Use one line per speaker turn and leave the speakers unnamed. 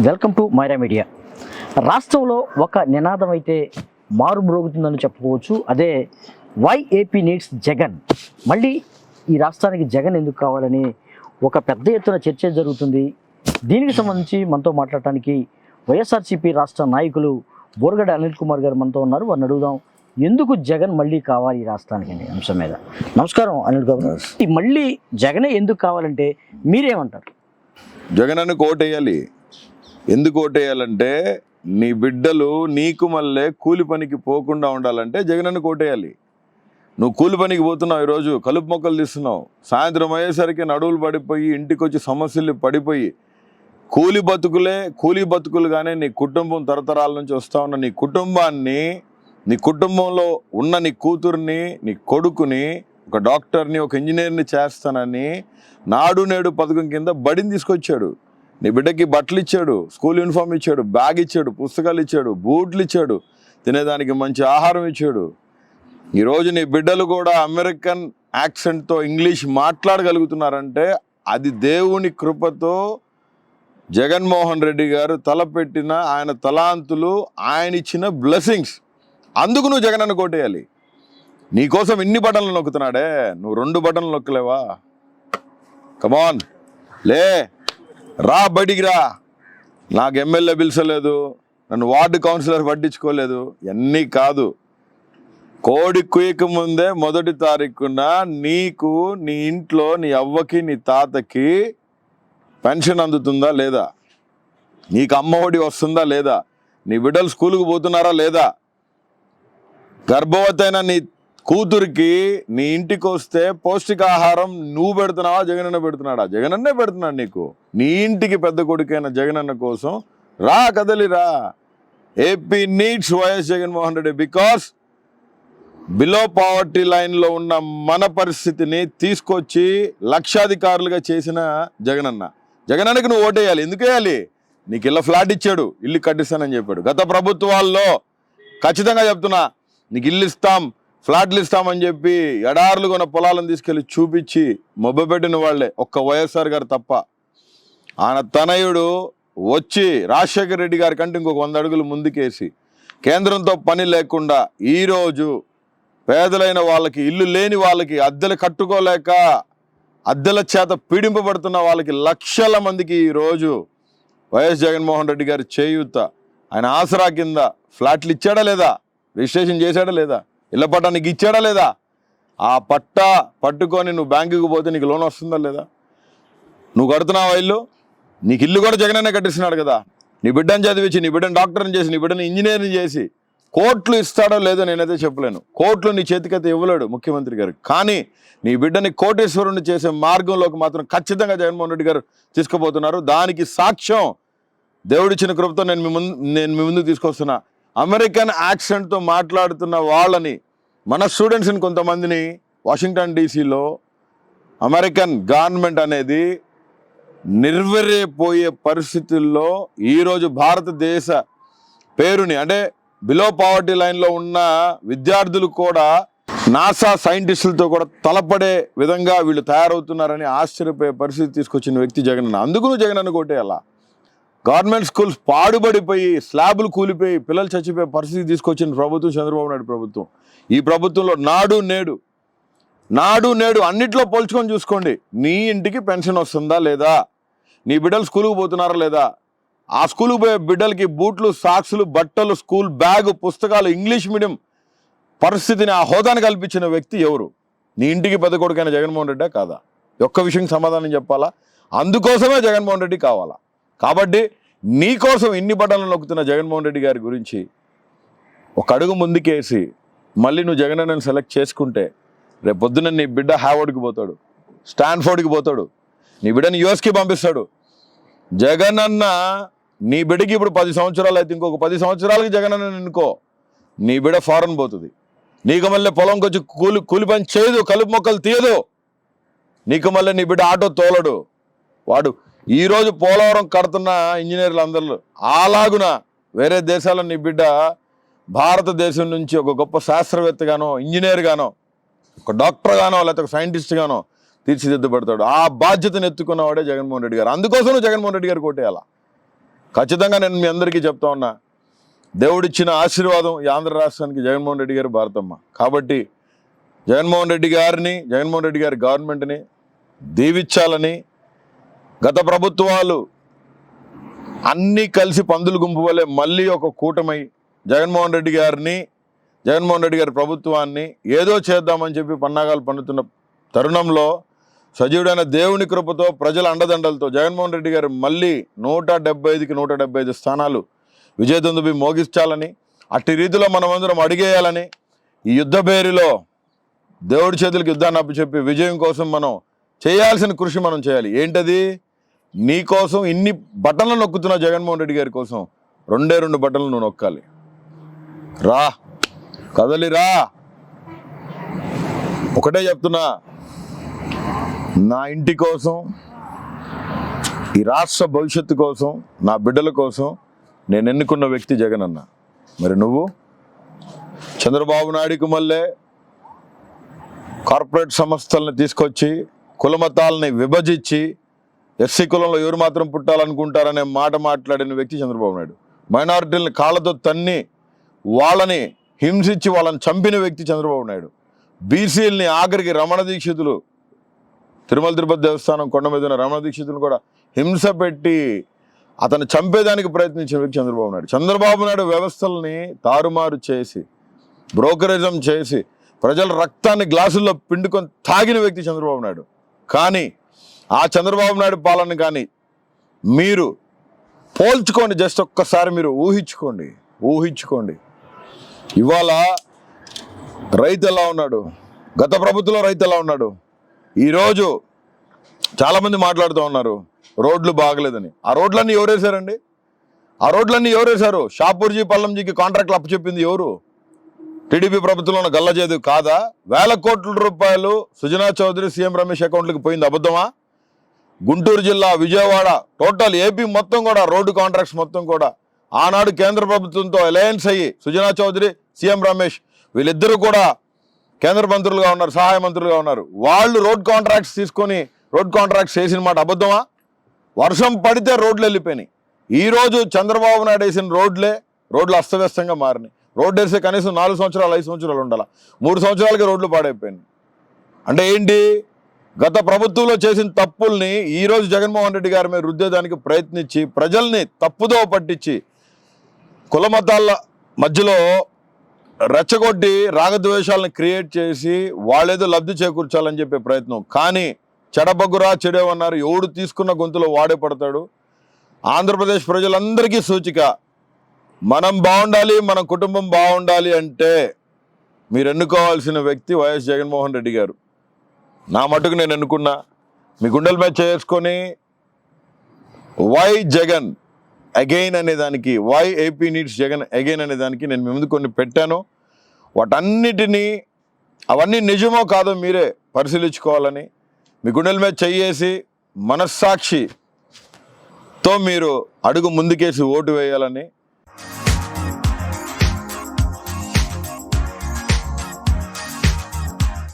Welcome to Myra media. రాష్ట్రంలో ఒక నినాదం అయితే మారుమ్రోగుతుందని చెప్పుకోవచ్చు. అదే వై ఏపీ నీడ్స్ జగన్. మళ్ళీ ఈ రాష్ట్రానికి జగన్ ఎందుకు కావాలని ఒక పెద్ద ఎత్తున చర్చ జరుగుతుంది. దీనికి సంబంధించి మనతో మాట్లాడటానికి వైఎస్ఆర్సీపీ రాష్ట్ర నాయకులు బోరగడ్డ అనిల్ కుమార్ గారు మనతో ఉన్నారు. వారిని అడుగుదాం, ఎందుకు జగన్ మళ్ళీ కావాలి ఈ రాష్ట్రానికి అనే అంశం మీద. నమస్కారం అనిల్ గారు. మళ్ళీ జగనే ఎందుకు కావాలంటే మీరేమంటారు?
జగన్ అని ఓటేయాలి. ఎందుకు ఓటేయాలంటే నీ బిడ్డలు నీకు మళ్ళీ కూలి పనికి పోకుండా ఉండాలంటే జగన్ అని ఓటేయాలి. నువ్వు కూలి పనికి పోతున్నావు, ఈరోజు కలుపు మొక్కలు తీస్తున్నావు, సాయంత్రం అయ్యేసరికి నడువులు పడిపోయి ఇంటికి వచ్చి సమస్యలు పడిపోయి కూలి బతుకులుగానే నీ కుటుంబం తరతరాల నుంచి వస్తూ ఉన్న నీ కుటుంబాన్ని, నీ కుటుంబంలో ఉన్న నీ కూతుర్ని, నీ కొడుకుని, ఒక డాక్టర్ని, ఒక ఇంజనీర్ని చేస్తానని నాడు నేడు పథకం కింద బడిని తీసుకొచ్చాడు. నీ బిడ్డకి బట్టలు ఇచ్చాడు, స్కూల్ యూనిఫామ్ ఇచ్చాడు, బ్యాగ్ ఇచ్చాడు, పుస్తకాలు ఇచ్చాడు, బూట్లు ఇచ్చాడు, తినేదానికి మంచి ఆహారం ఇచ్చాడు. ఈరోజు నీ బిడ్డలు కూడా అమెరికన్ యాక్సెంట్తో ఇంగ్లీష్ మాట్లాడగలుగుతున్నారంటే అది దేవుని కృపతో జగన్మోహన్ రెడ్డి గారు తలపెట్టిన ఆయన తలాంతులు, ఆయన ఇచ్చిన బ్లెస్సింగ్స్. అందుకు నువ్వు జగన్ అని కోటేయాలి. నీకోసం ఇన్ని బటన్లు నొక్కుతున్నాడే, నువ్వు 2 బటన్లు నొక్కలేవా? కమాన్, లే రా, బయటికి రా. నాకు ఎమ్మెల్యే పిలిచలేదు, నన్ను వార్డు కౌన్సిలర్ పట్టించుకోలేదు, ఇవన్నీ కాదు. కోడి కుయ్యక ముందే 1వ తారీఖున నీకు, నీ ఇంట్లో, నీ అవ్వకి, నీ తాతకి పెన్షన్ అందుతుందా లేదా? నీకు అమ్మ ఒడి వస్తుందా లేదా? నీ బిడ్డలు స్కూల్కి పోతున్నారా లేదా? గర్భవతి అయిన నీ కూతురికి నీ ఇంటికి వస్తే పౌష్టికాహారం నువ్వు పెడుతున్నావా, జగనన్న పెడుతున్నాడా? జగనన్నే పెడుతున్నాడు నీకు. నీ ఇంటికి పెద్ద కొడుకైన జగనన్న కోసం రా, కదలిరా. AP needs YS Jaganmohan Reddy because below poverty లైన్లో ఉన్న మన పరిస్థితిని తీసుకొచ్చి లక్షాధికారులుగా చేసిన జగనన్న. జగనన్నకి నువ్వు ఓటేయాలి. ఎందుకు వేయాలి? నీకు ఇళ్ళ ఫ్లాట్ ఇచ్చాడు, ఇల్లు కట్టిస్తానని చెప్పాడు. గత ప్రభుత్వాల్లో ఖచ్చితంగా చెప్తున్నా, నీకు ఇల్లు ఇస్తాం, ఫ్లాట్లు ఇస్తామని చెప్పి ఎడార్లు కొన్న పొలాలను తీసుకెళ్ళి చూపించి మొబ్బపెట్టిన వాళ్ళే ఒక్క వైఎస్ఆర్ గారు తప్ప. ఆయన తనయుడు వచ్చి రాజశేఖర రెడ్డి గారి కంటే ఇంకొక 100 అడుగులు ముందుకేసి కేంద్రంతో పని లేకుండా ఈరోజు పేదలైన వాళ్ళకి, ఇల్లు లేని వాళ్ళకి, అద్దెలు కట్టుకోలేక అద్దెల చేత పీడింపబడుతున్న వాళ్ళకి, లక్షల మందికి ఈరోజు వైఎస్ జగన్మోహన్ రెడ్డి గారి చేయూత, ఆయన ఆసరా కింద ఫ్లాట్లు ఇచ్చాడా లేదా? రిజిస్ట్రేషన్ చేశాడా లేదా? ఇళ్ళ పట్టా నీకు ఇచ్చాడా లేదా? ఆ పట్టా పట్టుకొని నువ్వు బ్యాంకుకి పోతే నీకు లోన్ వస్తుందా లేదా? నువ్వు కడుతున్నావా ఇల్లు? నీకు ఇల్లు కూడా జగనన్నే కట్టిస్తున్నాడు కదా. నీ బిడ్డను చదివించి, నీ బిడ్డను డాక్టర్ని చేసి, నీ బిడ్డను ఇంజనీర్ని చేసి కోట్లు ఇస్తాడో లేదో నేనైతే చెప్పలేను. కోట్లు నీ చేతికైతే ఇవ్వలేడు ముఖ్యమంత్రి గారు. కానీ నీ బిడ్డని కోటేశ్వరుని చేసే మార్గంలోకి మాత్రం ఖచ్చితంగా జగన్మోహన్ రెడ్డి గారు తీసుకుపోతున్నారు. దానికి సాక్ష్యం దేవుడిచ్చిన కృపతో నేను మీ ముందుకు తీసుకొస్తున్నా. అమెరికన్ యాక్సెంట్తో మాట్లాడుతున్న వాళ్ళని, మన స్టూడెంట్స్ని కొంతమందిని వాషింగ్టన్ డీసీలో అమెరికన్ గవర్నమెంట్ అనేది నిర్వీర్యపోయే పరిస్థితుల్లో ఈరోజు భారతదేశ పేరుని, అంటే బిలో పావర్టీ లైన్లో ఉన్న విద్యార్థులు కూడా నాసా సైంటిస్టులతో కూడా తలపడే విధంగా వీళ్ళు తయారవుతున్నారని ఆశ్చర్యపోయే పరిస్థితి తీసుకొచ్చిన వ్యక్తి జగనన్న. అందుకు నువ్వు జగనన్న కొట్టేయాలా. గవర్నమెంట్ స్కూల్స్ పాడుబడిపోయి, స్లాబులు కూలిపోయి, పిల్లలు చచ్చిపోయే పరిస్థితి తీసుకొచ్చిన ప్రభుత్వం చంద్రబాబు నాయుడు ప్రభుత్వం. ఈ ప్రభుత్వంలో నాడు నేడు అన్నిట్లో పోల్చుకొని చూసుకోండి. నీ ఇంటికి పెన్షన్ వస్తుందా లేదా? నీ బిడ్డలు స్కూల్కి పోతున్నారా లేదా? ఆ స్కూల్కి పోయే బిడ్డలకి బూట్లు, సాక్సులు, బట్టలు, స్కూల్ బ్యాగు, పుస్తకాలు, ఇంగ్లీష్ మీడియం పరిస్థితిని, ఆ హోదాను కల్పించిన వ్యక్తి ఎవరు? నీ ఇంటికి పెద్ద కొడుకైన జగన్మోహన్ రెడ్డి కాదా? ఒక్క విషయం సమాధానం చెప్పాలా. అందుకోసమే జగన్మోహన్ రెడ్డి కావాలా. కాబట్టి నీకోసం ఇన్ని బటన్లు నొక్కుతున్న జగన్మోహన్ రెడ్డి గారి గురించి ఒక అడుగు ముందుకేసి మళ్ళీ నువ్వు జగనన్నని సెలెక్ట్ చేసుకుంటే రేపు పొద్దున్న నీ బిడ్డ హార్వర్డ్కి పోతాడు, స్టాన్ఫోర్డ్కి పోతాడు, నీ బిడ్డని యుఎస్కి పంపిస్తాడు. జగనన్న నీ బిడ్డకి ఇప్పుడు 10 సంవత్సరాలు అయితే ఇంకొక 10 సంవత్సరాలకి జగనన్న ఎన్నుకో, నీ బిడ్డ ఫారెన్ పోతుంది. నీకు మళ్ళీ పొలంకి వచ్చి కూలి పని చేయదు, కలుపు మొక్కలు తీయదు. నీకు మళ్ళీ నీ బిడ్డ ఆటో తోలడు. వాడు ఈరోజు పోలవరం కడుతున్న ఇంజనీర్లు అందరూ అలాగున వేరే దేశాల నీ బిడ్డ భారతదేశం నుంచి ఒక గొప్ప శాస్త్రవేత్తగానో, ఇంజనీర్గానో, ఒక డాక్టర్గానో, లేకపోతే ఒక సైంటిస్ట్గానో తీర్చిదిద్దబడతాడు. ఆ బాధ్యతను ఎత్తుకున్నవాడే జగన్మోహన్ రెడ్డి గారు. అందుకోసం జగన్మోహన్ రెడ్డి గారు కోటేయాల. ఖచ్చితంగా నేను మీ అందరికీ చెప్తా ఉన్నా, దేవుడిచ్చిన ఆశీర్వాదం ఈ ఆంధ్ర రాష్ట్రానికి జగన్మోహన్ రెడ్డి గారు, భారతమ్మ. కాబట్టి జగన్మోహన్ రెడ్డి గారి గవర్నమెంట్ని దీవించాలని, గత ప్రభుత్వాలు అన్నీ కలిసి పందులు గుంపు వలె మళ్ళీ ఒక కూటమై జగన్మోహన్ రెడ్డి గారి ప్రభుత్వాన్ని ఏదో చేద్దామని చెప్పి పన్నాగాలు పన్నుతున్న తరుణంలో సజీవుడైన దేవుని కృపతో, ప్రజల అండదండలతో జగన్మోహన్ రెడ్డి గారు మళ్ళీ 175కి 175 స్థానాలు విజయదుందుబి మోగించాలని, అట్టి రీతిలో మనమందరం అడిగేయాలని, ఈ యుద్ధ బేరిలో దేవుడి చేతులకు యుద్ధాన్ని అప్పచెప్పి విజయం కోసం మనం చేయాల్సిన కృషి మనం చేయాలి. ఏంటది? నీ కోసం ఇన్ని బటన్లు నొక్కుతున్న జగన్మోహన్ రెడ్డి గారి కోసం 2 బటన్లు నువ్వు నొక్కాలి. రా, కదలిరా. ఒకటే చెప్తున్నా, నా ఇంటి కోసం, ఈ రాష్ట్ర భవిష్యత్తు కోసం, నా బిడ్డల కోసం నేను ఎన్నుకున్న వ్యక్తి జగన్ అన్న. మరి నువ్వు చంద్రబాబు నాయుడుకు మళ్ళీ కార్పొరేట్ సంస్థలను తీసుకొచ్చి కులమతాలని విభజించి ఎస్సీ కులంలో ఎవరు మాత్రం పుట్టాలనుకుంటారనే మాట మాట్లాడిన వ్యక్తి చంద్రబాబు నాయుడు. మైనారిటీలను కాళ్ళతో తన్ని వాళ్ళని హింసించి వాళ్ళని చంపిన వ్యక్తి చంద్రబాబు నాయుడు. బీసీలని ఆఖరికి రమణ దీక్షితులు, తిరుమల తిరుపతి దేవస్థానం కొండ మీద ఉన్న రమణ దీక్షితులు కూడా హింస పెట్టి అతను చంపేదానికి ప్రయత్నించిన వ్యక్తి చంద్రబాబు నాయుడు. చంద్రబాబు నాయుడు వ్యవస్థల్ని తారుమారు చేసి, బ్రోకరిజం చేసి, ప్రజల రక్తాన్ని గ్లాసుల్లో పిండుకొని తాగిన వ్యక్తి చంద్రబాబు నాయుడు. కానీ ఆ చంద్రబాబు నాయుడు పాలన కానీ మీరు పోల్చుకోండి, జస్ట్ ఒక్కసారి మీరు ఊహించుకోండి. ఇవాళ రైతు ఎలా ఉన్నాడు, గత ప్రభుత్వంలో రైతు ఎలా ఉన్నాడు. ఈరోజు చాలామంది మాట్లాడుతూ ఉన్నారు రోడ్లు బాగలేదని. ఆ రోడ్లన్నీ ఎవరేశారు? షాపూర్జీ పల్లంజీకి కాంట్రాక్ట్లు అప్పచెప్పింది ఎవరు? టీడీపీ ప్రభుత్వంలో గల్లజేదు కాదా? వేల కోట్ల రూపాయలు సుజనా చౌదరి, సీఎం రమేష్ అకౌంట్లకు పోయింది అబద్ధమా? గుంటూరు జిల్లా, విజయవాడ, టోటల్ ఏపీ మొత్తం కూడా రోడ్డు కాంట్రాక్ట్స్ మొత్తం కూడా ఆనాడు కేంద్ర ప్రభుత్వంతో అలయన్స్ అయ్యి సుజనా చౌదరి, సీఎం రమేష్ వీళ్ళిద్దరూ కూడా కేంద్ర మంత్రులుగా ఉన్నారు, సహాయ మంత్రులుగా ఉన్నారు. వాళ్ళు రోడ్ కాంట్రాక్ట్స్ తీసుకొని రోడ్ కాంట్రాక్ట్స్ వేసిన మాట అబద్ధమా? వర్షం పడితే రోడ్లు వెళ్ళిపోయినాయి. ఈరోజు చంద్రబాబు నాయుడు వేసిన రోడ్లు అస్తవ్యస్తంగా మారినాయి. రోడ్డు వేస్తే కనీసం 4 సంవత్సరాలు 5 సంవత్సరాలు ఉండాలి, 3 సంవత్సరాలకి రోడ్లు పాడైపోయినాయి. అంటే ఏంటి? గత ప్రభుత్వంలో చేసిన తప్పుల్ని ఈరోజు జగన్మోహన్ రెడ్డి గారి మీద రుద్దేదానికి ప్రయత్నించి ప్రజల్ని తప్పుదో పట్టించి కులమతాల మధ్యలో రెచ్చగొట్టి రాగద్వేషాలను క్రియేట్ చేసి వాళ్ళేదో లబ్ధి చేకూర్చాలని చెప్పే ప్రయత్నం. కానీ చెడబగ్గురా చెడేవన్నారు, ఎవడు తీసుకున్న గొంతులో వాడే పడతాడు. ఆంధ్రప్రదేశ్ ప్రజలందరికీ సూచిక, మనం బాగుండాలి, మన కుటుంబం బాగుండాలి అంటే మీరు ఎన్నుకోవాల్సిన వ్యక్తి వైఎస్ జగన్మోహన్ రెడ్డి గారు. నా మటుకు నేను ఎన్నుకున్నా. మీ గుండెల మీద చేసుకొని వై జగన్ అగైన్ అనేదానికి, why AP needs Jagan again అనేదానికి నేను మీ ముందు కొన్ని పెట్టాను. అవన్నీ నిజమో కాదో మీరే పరిశీలించుకోవాలని, మీ గుండెల మీద చెయ్యేసి మనస్సాక్షితో మీరు అడుగు ముందుకేసి ఓటు వేయాలని